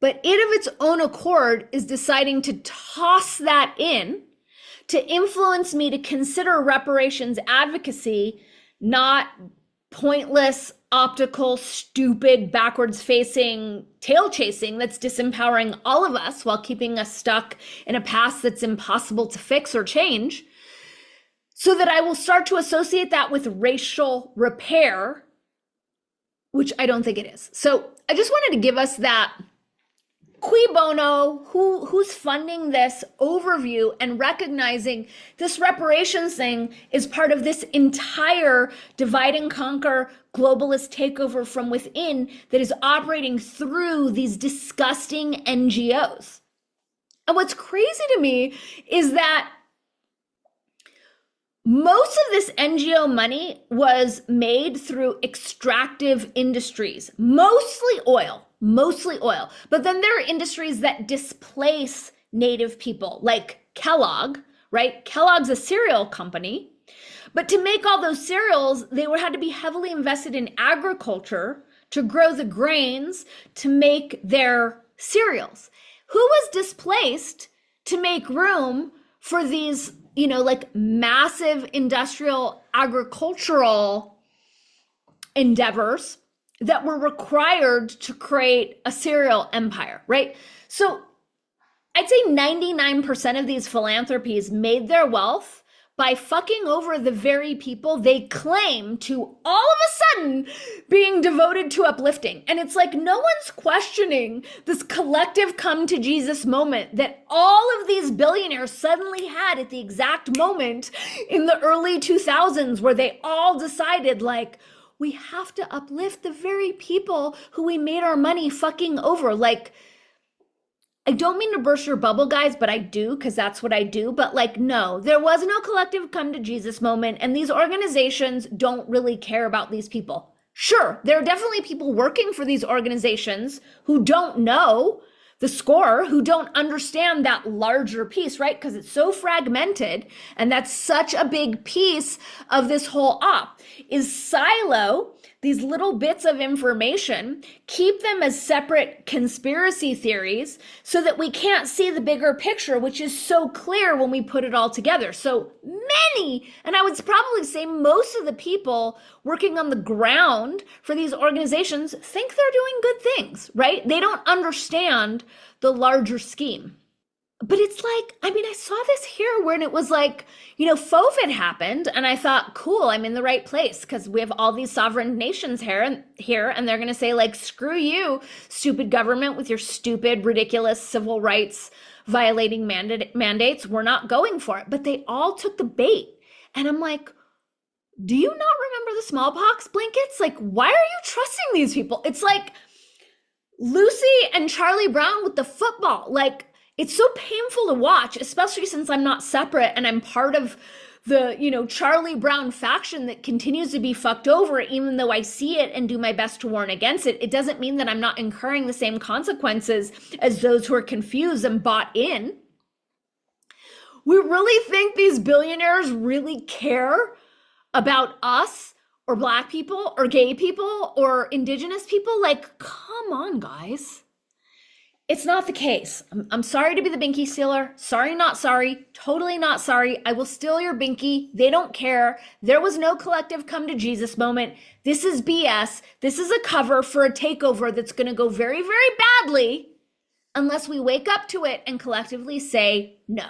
but it of its own accord is deciding to toss that in to influence me to consider reparations advocacy not pointless, optical, stupid, backwards facing tail chasing that's disempowering all of us while keeping us stuck in a past that's impossible to fix or change, so that I will start to associate that with racial repair, which I don't think it is. So I just wanted to give us that cui bono, who's funding this overview, and recognizing this reparations thing is part of this entire divide and conquer globalist takeover from within that is operating through these disgusting NGOs. And what's crazy to me is that most of this NGO money was made through extractive industries, mostly oil. But then there are industries that displace native people, like Kellogg, right? Kellogg's a cereal company. But to make all those cereals, they had to be heavily invested in agriculture to grow the grains to make their cereals. Who was displaced to make room for these, like massive industrial agricultural endeavors that were required to create a cereal empire, right? So I'd say 99% of these philanthropies made their wealth by fucking over the very people they claim to all of a sudden being devoted to uplifting. And it's like no one's questioning this collective come to Jesus moment that all of these billionaires suddenly had at the exact moment in the early 2000s where they all decided, like, we have to uplift the very people who we made our money fucking over. Like, I don't mean to burst your bubble, guys, but I do, because that's what I do. But like, no, there was no collective come to Jesus moment, and these organizations don't really care about these people. Sure, there are definitely people working for these organizations who don't know the score, who don't understand that larger piece, right? Because it's so fragmented, and that's such a big piece of this whole op, is silo these little bits of information, keep them as separate conspiracy theories so that we can't see the bigger picture, which is so clear when we put it all together. So many, and I would probably say most of the people working on the ground for these organizations think they're doing good things, right? They don't understand the larger scheme. But it's like, I saw this here when it was like, FOVID happened, and I thought, cool, I'm in the right place because we have all these sovereign nations here, and they're going to say, like, screw you, stupid government with your stupid, ridiculous civil rights violating mandates. We're not going for it. But they all took the bait. And I'm like, do you not remember the smallpox blankets? Like, why are you trusting these people? It's like Lucy and Charlie Brown with the football. Like, it's so painful to watch, especially since I'm not separate and I'm part of the, Charlie Brown faction that continues to be fucked over, even though I see it and do my best to warn against it. It doesn't mean that I'm not incurring the same consequences as those who are confused and bought in. We really think these billionaires really care about us or Black people or gay people or Indigenous people? Like, come on, guys. It's not the case. I'm sorry to be the binky stealer. Sorry, not sorry. Totally not sorry. I will steal your binky. They don't care. There was no collective come to Jesus moment. This is BS. This is a cover for a takeover that's going to go very, very badly unless we wake up to it and collectively say no.